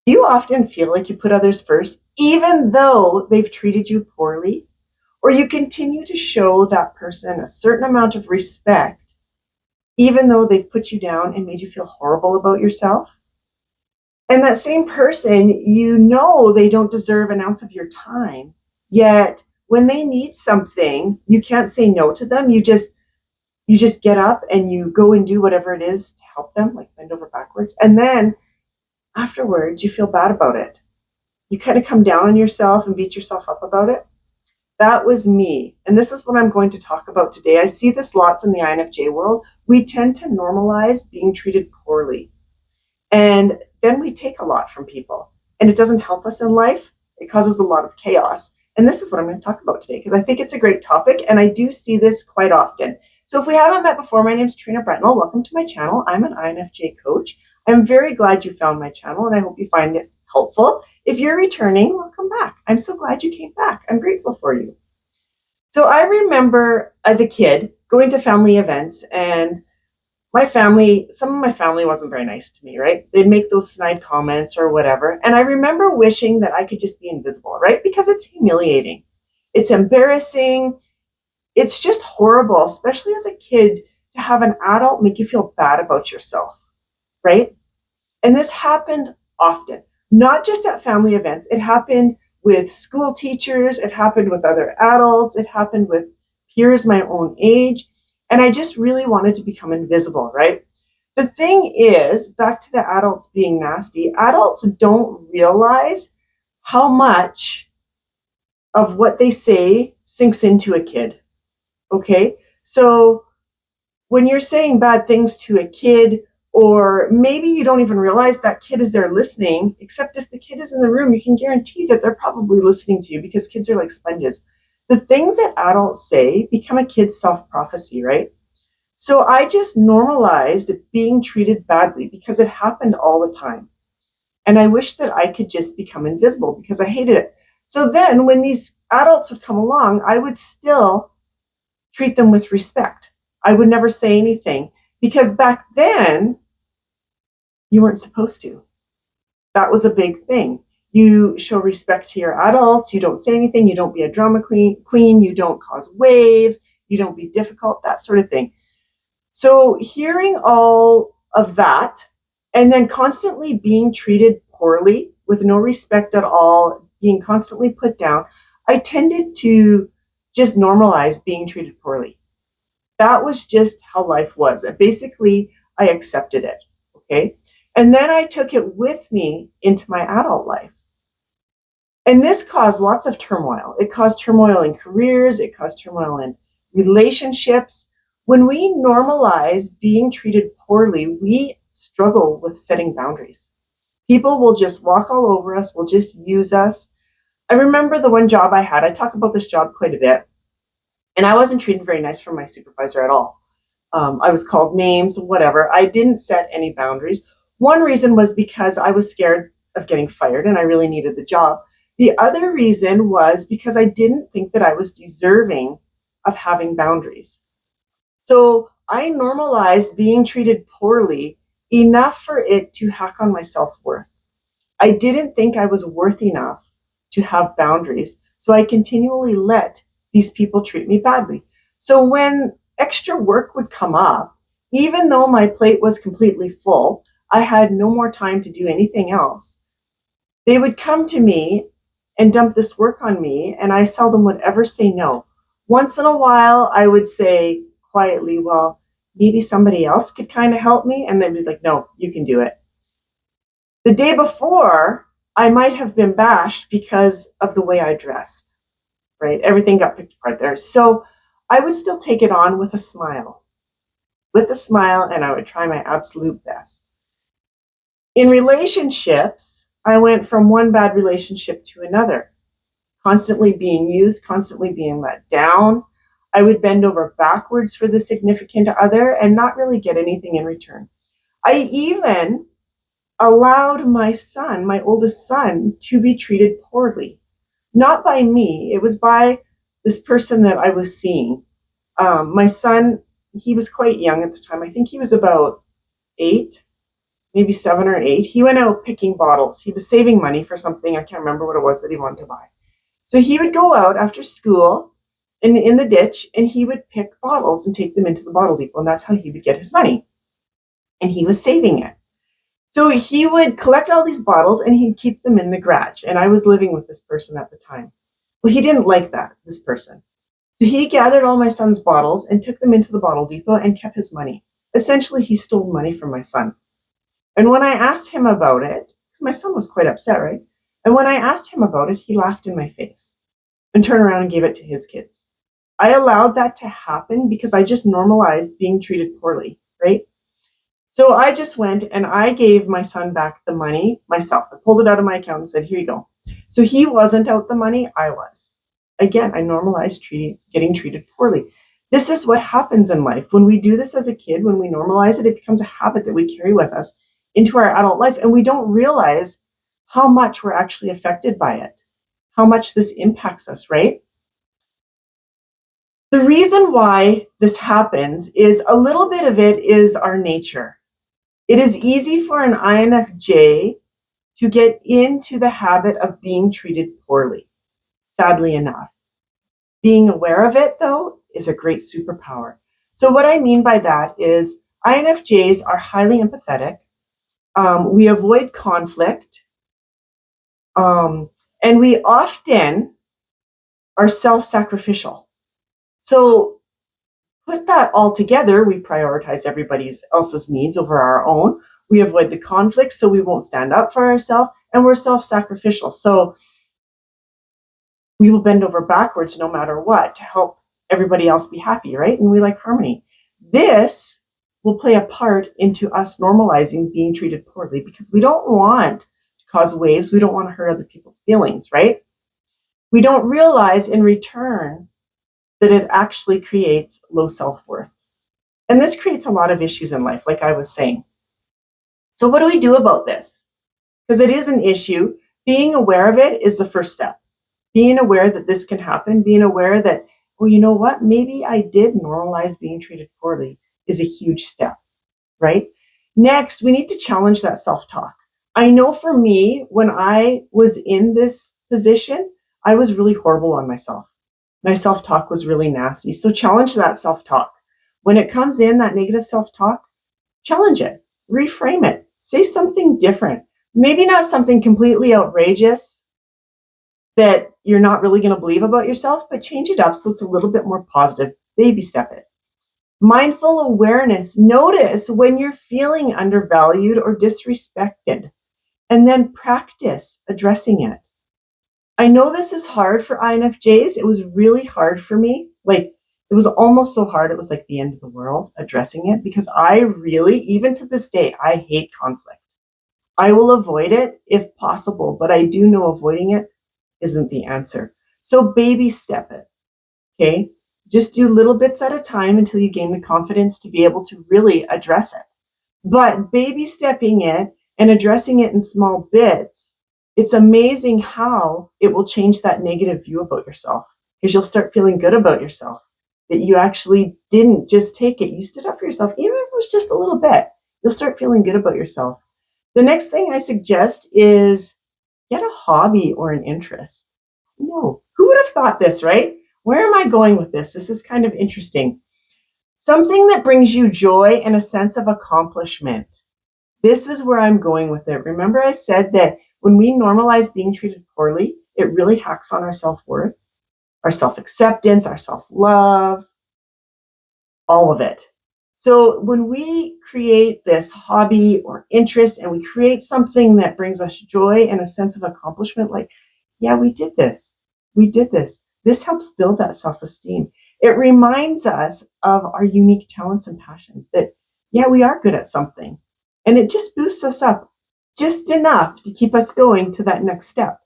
Do you often feel like you put others first, even though they've treated you poorly? Or you continue to show that person a certain amount of respect, even though they've put you down and made you feel horrible about yourself? And that same person, you know they don't deserve an ounce of your time. Yet when they need something, you can't say no to them. You just get up and you go and do whatever it is to help them, like bend over backwards. And then afterwards, you feel bad about it. You kind of come down on yourself and beat yourself up about it. That was me. And this is what I'm going to talk about today. I see this lots in the INFJ world. We tend to normalize being treated poorly. And then we take a lot from people. And it doesn't help us in life. It causes a lot of chaos. And this is what I'm going to talk about today because I think it's a great topic and I do see this quite often. So if we haven't met before, my name is Trina Brentnell. Welcome to my channel. I'm an INFJ coach. I'm very glad you found my channel and I hope you find it helpful. If you're returning, welcome back. I'm so glad you came back. I'm grateful for you. So I remember as a kid going to family events and some of my family wasn't very nice to me, right? They'd make those snide comments or whatever. And I remember wishing that I could just be invisible, right? Because it's humiliating. It's embarrassing. It's just horrible, especially as a kid, to have an adult make you feel bad about yourself, right? And this happened often, not just at family events. It happened with school teachers. It happened with other adults. It happened with peers my own age. And I just really wanted to become invisible, right? The thing is, back to the adults being nasty, adults don't realize how much of what they say sinks into a kid, okay? So when you're saying bad things to a kid, or maybe you don't even realize that kid is there listening, except if the kid is in the room, you can guarantee that they're probably listening to you because kids are like sponges. The things that adults say become a kid's self-prophecy, right? So I just normalized being treated badly because it happened all the time. And I wish that I could just become invisible because I hated it. So then when these adults would come along, I would still treat them with respect. I would never say anything because back then you weren't supposed to. That was a big thing. You show respect to your adults. You don't say anything. You don't be a drama queen. You don't cause waves. You don't be difficult, that sort of thing. So hearing all of that and then constantly being treated poorly with no respect at all, being constantly put down, I tended to just normalize being treated poorly. That was just how life was. And basically, I accepted it. Okay. And then I took it with me into my adult life. And this caused lots of turmoil. It caused turmoil in careers. It caused turmoil in relationships. When we normalize being treated poorly, we struggle with setting boundaries. People will just walk all over us, will just use us. I remember the one job I had, I talk about this job quite a bit, and I wasn't treated very nice from my supervisor at all. I was called names, whatever. I didn't set any boundaries. One reason was because I was scared of getting fired and I really needed the job. The other reason was because I didn't think that I was deserving of having boundaries. So I normalized being treated poorly enough for it to hack on my self-worth. I didn't think I was worth enough to have boundaries. So I continually let these people treat me badly. So when extra work would come up, even though my plate was completely full, I had no more time to do anything else. They would come to me and dump this work on me, and I seldom would ever say no. Once in a while, I would say quietly, well, maybe somebody else could kind of help me, and they'd be like, no, you can do it. The day before, I might have been bashed because of the way I dressed, right? Everything got picked apart there. So I would still take it on with a smile, and I would try my absolute best. In relationships, I went from one bad relationship to another, constantly being used, constantly being let down. I would bend over backwards for the significant other and not really get anything in return. I even allowed my son, my oldest son, to be treated poorly. Not by me, it was by this person that I was seeing. My son, he was quite young at the time. I think he was about 8, maybe 7 or 8, he went out picking bottles. He was saving money for something. I can't remember what it was that he wanted to buy. So he would go out after school in the ditch, and he would pick bottles and take them into the bottle depot. And that's how he would get his money. And he was saving it. So he would collect all these bottles and he'd keep them in the garage. And I was living with this person at the time. Well, he didn't like that, this person. So he gathered all my son's bottles and took them into the bottle depot and kept his money. Essentially, he stole money from my son. And when I asked him about it, because my son was quite upset, right? And when I asked him about it, he laughed in my face and turned around and gave it to his kids. I allowed that to happen because I just normalized being treated poorly, right? So I just went and I gave my son back the money myself. I pulled it out of my account and said, here you go. So he wasn't out the money, I was. Again, I normalized getting treated poorly. This is what happens in life. When we do this as a kid, when we normalize it, it becomes a habit that we carry with us into our adult life. And we don't realize how much we're actually affected by it, how much this impacts us, right? The reason why this happens is a little bit of it is our nature. It is easy for an INFJ to get into the habit of being treated poorly, sadly enough. Being aware of it, though, is a great superpower. So what I mean by that is INFJs are highly empathetic. We avoid conflict. And we often are self-sacrificial. So put that all together, we prioritize everybody else's needs over our own. We avoid the conflict, so we won't stand up for ourselves, and we're self-sacrificial. So we will bend over backwards no matter what to help everybody else be happy, right? And we like harmony. This will play a part into us normalizing being treated poorly because we don't want to cause waves. We don't want to hurt other people's feelings, right? We don't realize in return that it actually creates low self-worth. And this creates a lot of issues in life, like I was saying. So what do we do about this? Because it is an issue. Being aware of it is the first step. Being aware that this can happen, being aware that, well, you know what, maybe I did normalize being treated poorly is a huge step, right? Next, we need to challenge that self-talk. I know for me, when I was in this position, I was really horrible on myself. My self-talk was really nasty. So challenge that self-talk. When it comes in, that negative self-talk, challenge it, reframe it, say something different. Maybe not something completely outrageous that you're not really going to believe about yourself, but change it up so it's a little bit more positive. Baby step it. Mindful awareness. Notice when you're feeling undervalued or disrespected, and then practice addressing it. I know this is hard for INFJs. It was really hard for me. Like, it was almost so hard, it was like the end of the world addressing it, because I really, even to this day, I hate conflict. I will avoid it if possible, but I do know avoiding it isn't the answer. So baby step it, okay? Just do little bits at a time until you gain the confidence to be able to really address it. But baby stepping it and addressing it in small bits, it's amazing how it will change that negative view about yourself, because you'll start feeling good about yourself, that you actually didn't just take it. You stood up for yourself, even if it was just a little bit. You'll start feeling good about yourself. The next thing I suggest is get a hobby or an interest. No, who would have thought this, right? Where am I going with this? This is kind of interesting. Something that brings you joy and a sense of accomplishment. This is where I'm going with it. Remember I said that when we normalize being treated poorly, it really hacks on our self-worth, our self-acceptance, our self-love, all of it. So when we create this hobby or interest and we create something that brings us joy and a sense of accomplishment, like, yeah, we did this. This helps build that self-esteem. It reminds us of our unique talents and passions, that, yeah, we are good at something. And it just boosts us up just enough to keep us going to that next step.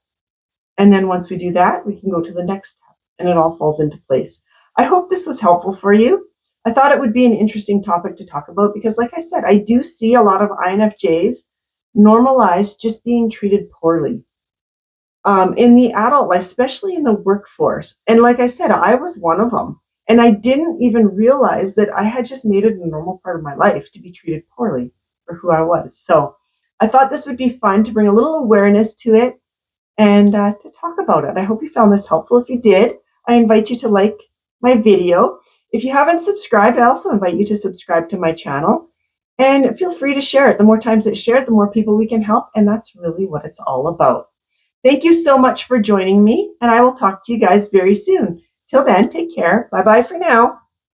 And then once we do that, we can go to the next step and it all falls into place. I hope this was helpful for you. I thought it would be an interesting topic to talk about because, like I said, I do see a lot of INFJs normalize just being treated poorly in the adult life, especially in the workforce. And like I said, I was one of them. And I didn't even realize that I had just made it a normal part of my life to be treated poorly for who I was. So I thought this would be fun to bring a little awareness to it and to talk about it. I hope you found this helpful. If you did, I invite you to like my video. If you haven't subscribed, I also invite you to subscribe to my channel. And feel free to share it. The more times it's shared, the more people we can help. And that's really what it's all about. Thank you so much for joining me. And I will talk to you guys very soon. Till then, take care. Bye-bye for now.